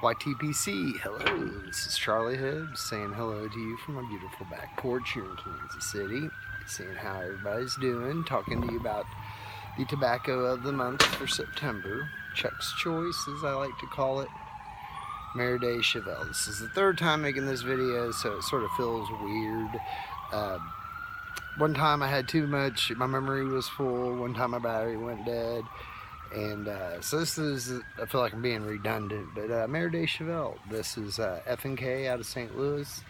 YTPC, hello, this is Charlie Hibbs saying hello to you from my beautiful back porch here in Kansas City, seeing how everybody's doing, talking to you about the tobacco of the month for September, Chuck's Choice as I like to call it, Merde Cheval. This is the third time making this video, so it sort of feels weird. One time I had too much, my memory was full, one time my battery went dead. And so this is, I feel like I'm being redundant, but Merde Cheval. This is F&K out of St. Louis.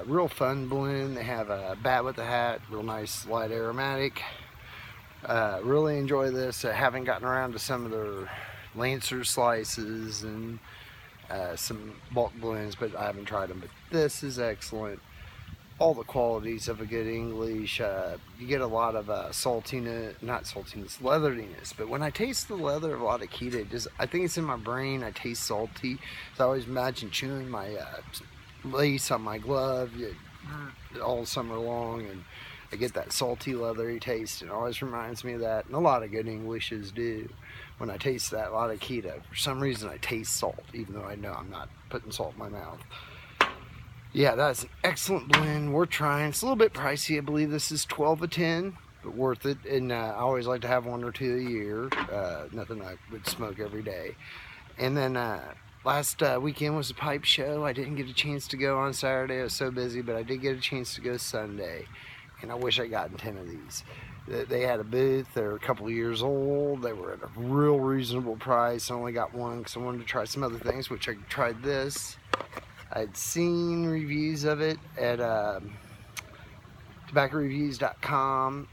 Real fun blend. They have a bat with a hat, real nice light aromatic. Really enjoy this. I haven't gotten around to some of their Lancer slices and some bulk blends, but I haven't tried them. But this is excellent. All the qualities of a good English. You get a lot of saltiness, not saltiness, leatheriness. But when I taste the leather of a lot of Kita, I think it's in my brain. I taste salty. So I always imagine chewing my lace on my glove all summer long, and I get that salty, leathery taste. It always reminds me of that, and a lot of good Englishes do. When I taste that, a lot of Kita, for some reason I taste salt, even though I know I'm not putting salt in my mouth. Yeah, that's an excellent blend. We're trying. It's a little bit pricey. I believe this is 12 a 10, but worth it. And I always like to have one or two a year. Nothing I would smoke every day. And then last weekend was a pipe show. I didn't get a chance to go on Saturday. I was so busy, but I did get a chance to go Sunday. And I wish I'd gotten 10 of these. They had a booth. They're a couple of years old. They were at a real reasonable price. I only got one because I wanted to try some other things, which I tried this. I'd seen reviews of it at tobaccoreviews.com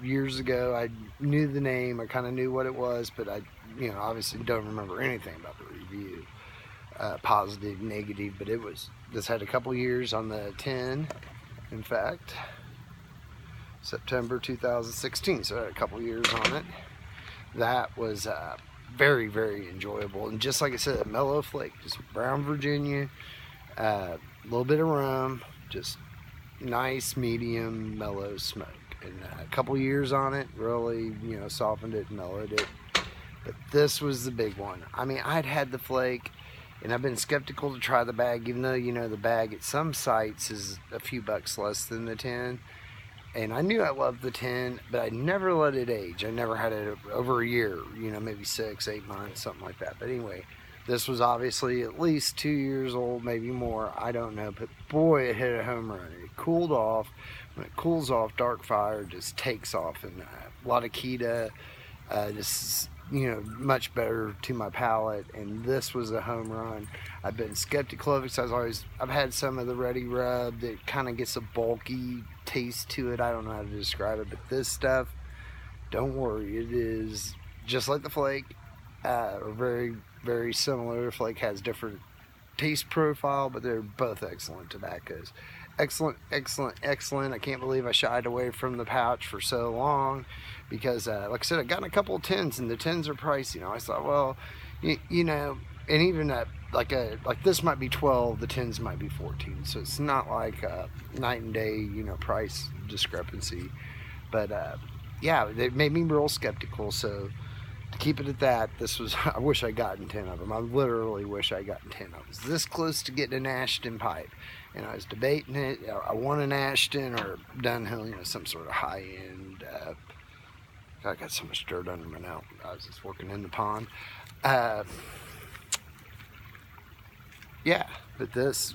years ago. I knew the name, I kind of knew what it was, but I obviously don't remember anything about the review, positive, negative, but this had a couple years on the 10, in fact, September 2016, so it had a couple years on it. That was very, very enjoyable, and just like I said, a mellow flake, just brown Virginia, a little bit of rum, just nice medium mellow smoke, and a couple years on it really softened it and mellowed it. But this was the big one. I mean, I'd had the flake, and I've been skeptical to try the bag, even though the bag at some sites is a few bucks less than the 10. And I knew I loved the 10, but I never let it age. I never had it over a year, maybe 6, 8 months, something like that. But anyway, this was obviously at least 2 years old, maybe more. I don't know, but boy, it hit a home run. It cooled off. When it cools off, dark fire just takes off, and a lot of Kita, just much better to my palate, and this was a home run. I've been skeptical of it because I've had some of the Ready Rub that kind of gets a bulky taste to it. I don't know how to describe it, but this stuff, don't worry, it is just like the flake, or very, very similar. Flake has different taste profile, but they're both excellent tobaccos. Excellent, excellent, excellent. I can't believe I shied away from the pouch for so long because, like I said, I've gotten a couple of 10s, and the 10s are pricey. I thought, well, and even like this might be 12, the 10s might be 14. So it's not like a night and day, price discrepancy. But yeah, it made me real skeptical. So to keep it at that, I wish I'd gotten 10 of them. I literally wish I'd gotten 10 of them. I was this close to getting an Ashton pipe, and I was debating it. I want an Ashton or Dunhill, some sort of high-end. I got so much dirt under me now. I was just working in the pond. Yeah, but this,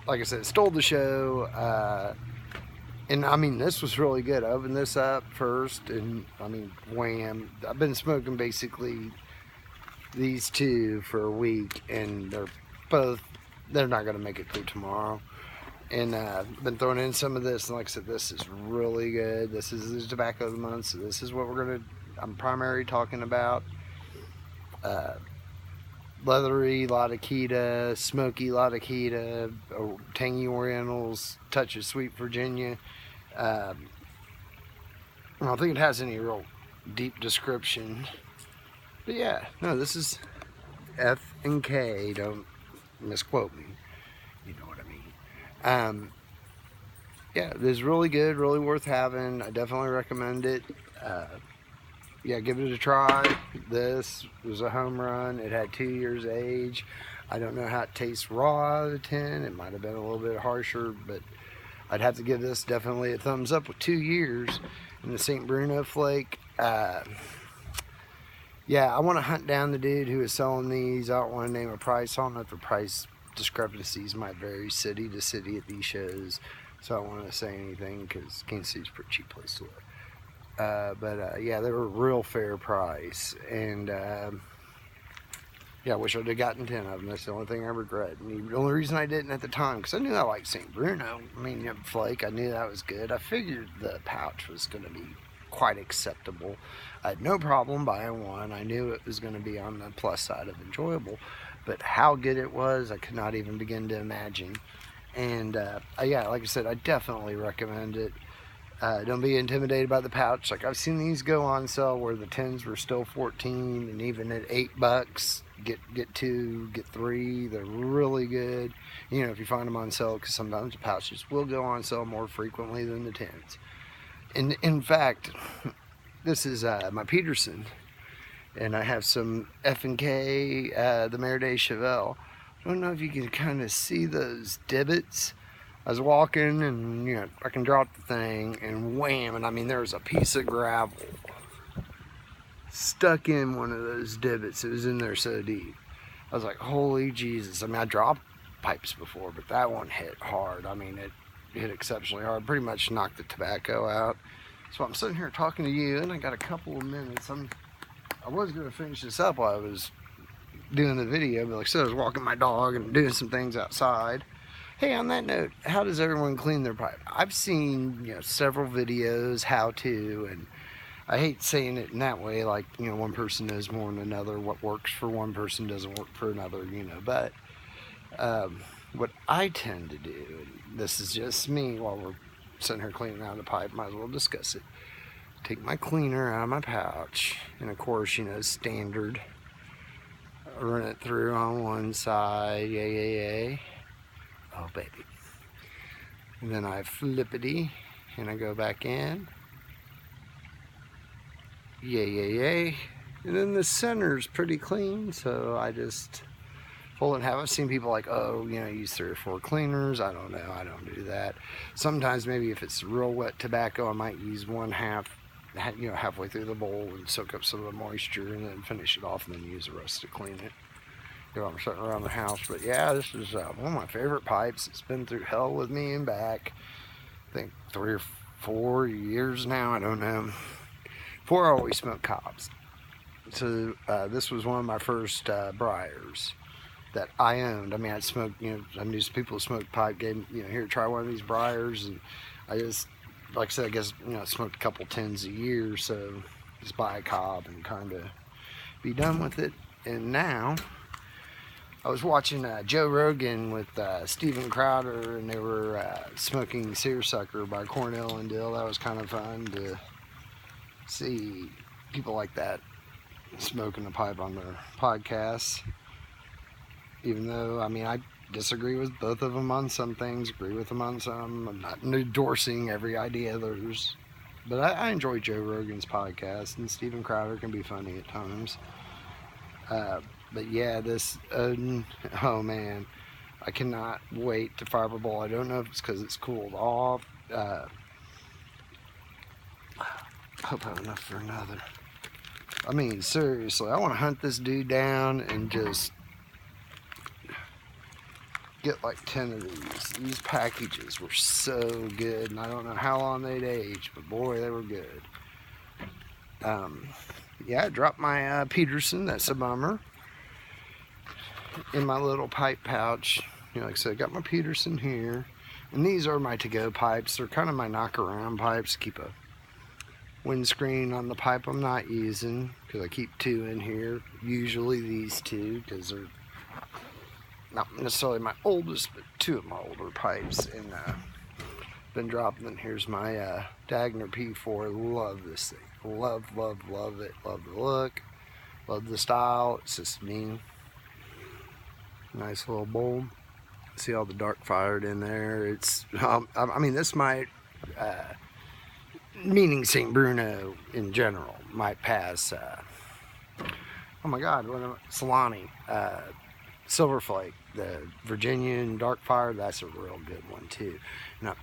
like I said, it stole the show. And I mean, this was really good. I opened this up first, and I mean, wham. I've been smoking basically these two for a week, and they're not going to make it through tomorrow. And I've been throwing in some of this, and like I said, this is really good. This is the tobacco of the month, so this is what I'm primarily talking about. Leathery, lot of Kita, smoky, lot of Kita, tangy Orientals, touch of sweet Virginia. I don't think it has any real deep description, but yeah, no, this is F&K. Don't misquote me. You know what I mean. Yeah, it is really good, really worth having. I definitely recommend it. yeah, give it a try. This was a home run. It had 2 years age. I don't know how it tastes raw out of 10. It might have been a little bit harsher, but I'd have to give this definitely a thumbs up with 2 years. And the St. Bruno flake, yeah, I want to hunt down the dude who is selling these. I don't want to name a price. I don't know if the price discrepancies might vary city to city at these shows, so I don't want to say anything because Kansas City's a pretty cheap place to live. Yeah, they were a real fair price, and yeah, I wish I'd have gotten 10 of them. That's the only thing I regret. And the only reason I didn't at the time, because I knew I liked St. Bruno. I mean, you know, flake, I knew that was good. I figured the pouch was going to be quite acceptable. I had no problem buying one. I knew it was going to be on the plus side of enjoyable, but how good it was, I could not even begin to imagine. And yeah, like I said, I definitely recommend it. Don't be intimidated by the pouch. Like, I've seen these go on sale where the 10s were still 14, and even at $8, get 2, get 3. They're really good. You know, if you find them on sale, because sometimes the pouches will go on sale more frequently than the 10s. And in fact, this is my Peterson, and I have some F&K, the Merde cheval. I don't know if you can kind of see those divots. I was walking, and you know, I can drop the thing, and wham! And I mean, there's a piece of gravel stuck in one of those divots. It was in there so deep. I was like, holy Jesus! I mean, I dropped pipes before, but that one hit hard. I mean, it hit exceptionally hard. Pretty much knocked the tobacco out. So I'm sitting here talking to you, and I got a couple of minutes. I was going to finish this up while I was doing the video, but like I said, I was walking my dog and doing some things outside. Hey, on that note, how does everyone clean their pipe? I've seen, you know, several videos how to, and I hate saying it in that way, like, you know, one person knows more than another. What works for one person doesn't work for another, you know. But what I tend to do, and this is just me while we're sitting here cleaning out the pipe, might as well discuss it. Take my cleaner out of my pouch, and of course, you know, standard. Run it through on one side, yay. Oh, baby. And then I flippity, and I go back in. Yay. And then the center's pretty clean, so I just fold it in half. I've seen people like, oh, you know, use 3 or 4 cleaners. I don't know. I don't do that. Sometimes maybe if it's real wet tobacco, I might use 1/2, you know, halfway through the bowl and soak up some of the moisture and then finish it off and then use the rest to clean it. You know, I'm sitting around the house. But yeah, this is one of my favorite pipes. It's been through hell with me and back. I think 3 or 4 years now. I don't know. Before I always smoked cobs. So this was one of my first briars that I owned. I mean, I'd smoked, you know, I knew some people who smoked pipe, gave, you know, here, try one of these briars, and I just, like I said, I guess, you know, I smoked a couple 10s a year, so just buy a cob and kind of be done with it. And now, I was watching Joe Rogan with Steven Crowder, and they were smoking Seersucker by Cornell and Dill. That was kind of fun to see people like that smoking a pipe on their podcasts. Even though, I mean, I disagree with both of them on some things, agree with them on some. I'm not endorsing every idea of theirs. But I enjoy Joe Rogan's podcast, and Steven Crowder can be funny at times. But yeah, this, oh man, I cannot wait to fireball. I don't know if it's because it's cooled off. I hope I have enough for another. I mean, seriously, I want to hunt this dude down and just get like 10 of these. These packages were so good, and I don't know how long they'd aged, but boy, they were good. Yeah, I dropped my Peterson. That's a bummer. In my little pipe pouch, you know, like I said, I got my Peterson here, and these are my to-go pipes. They're kind of my knock-around pipes. Keep a windscreen on the pipe I'm not using, because I keep 2 in here. Usually these 2, because they're not necessarily my oldest, but 2 of my older pipes. And been dropping. And here's my Dagner P4. Love this thing. Love it. Love the look. Love the style. It's just me. Nice little bowl. See all the dark fired in there. It's I mean, this might meaning St. Bruno in general, might pass, oh my God, Solani, Silver Flake, the Virginian Dark Fire, that's a real good one too. And I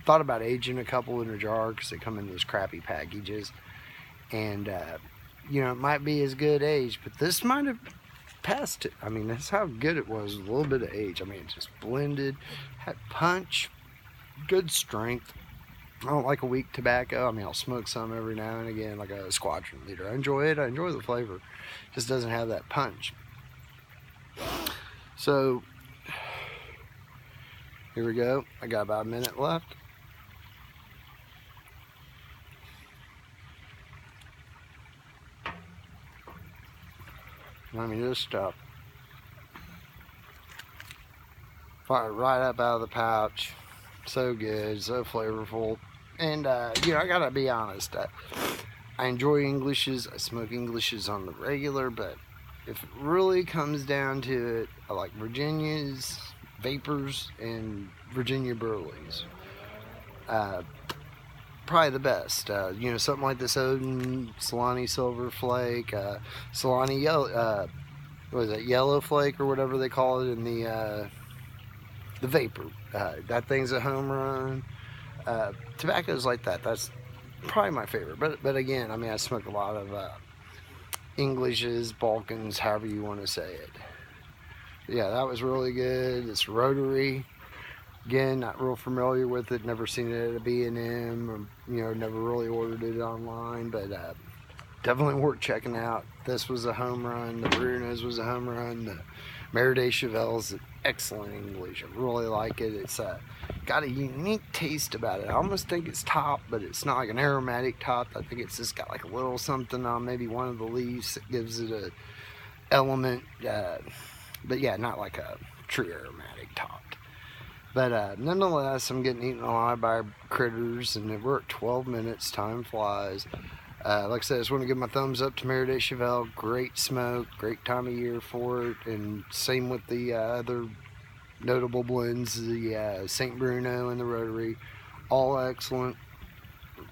thought about aging a couple in a jar because they come in those crappy packages. And, it might be as good age, but this might have passed it. I mean, that's how good it was with a little bit of age. I mean, it just blended, had punch, good strength. I don't like a weak tobacco. I mean, I'll smoke some every now and again, like a squadron leader. I enjoy it. I enjoy the flavor. Just doesn't have that punch. So, here we go. I got about a minute left. I mean, this stuff fired right up out of the pouch. So good, so flavorful. And, I gotta be honest. I enjoy Englishes. I smoke Englishes on the regular, but if it really comes down to it, I like Virginias, Vapors, and Virginia Burleys. Probably the best. Something like this Odin, Solani Silver Flake, Solani Yellow, what is it, Yellow Flake or whatever they call it in the Vapor. That thing's a home run. Tobaccos like that, that's probably my favorite. But again, I mean, I smoke a lot of Englishes, Balkans, however you want to say it. Yeah, that was really good. It's rotary. Again, not real familiar with it. Never seen it at a B&M. Never really ordered it online. But definitely worth checking out. This was a home run. The Brunos was a home run. The Merde cheval is excellent English. I really like it. It's got a unique taste about it. I almost think it's top, but it's not like an aromatic top. I think it's just got like a little something on maybe one of the leaves that gives it a element. But yeah, not like a true aromatic top. But nonetheless, I'm getting eaten alive by critters, and we're at 12 minutes. Time flies. Like I said, I just want to give my thumbs up to Merde Cheval. Great smoke, great time of year for it, and same with the other notable blends, the St. Bruno and the Rotary. All excellent.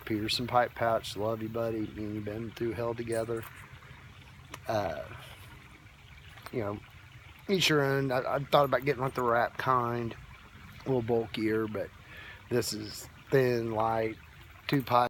Peterson pipe pouch, love you, buddy. Me and you been through hell together. Each your own. I thought about getting like the wrap kind, a little bulkier, but this is thin, light, 2 pipe.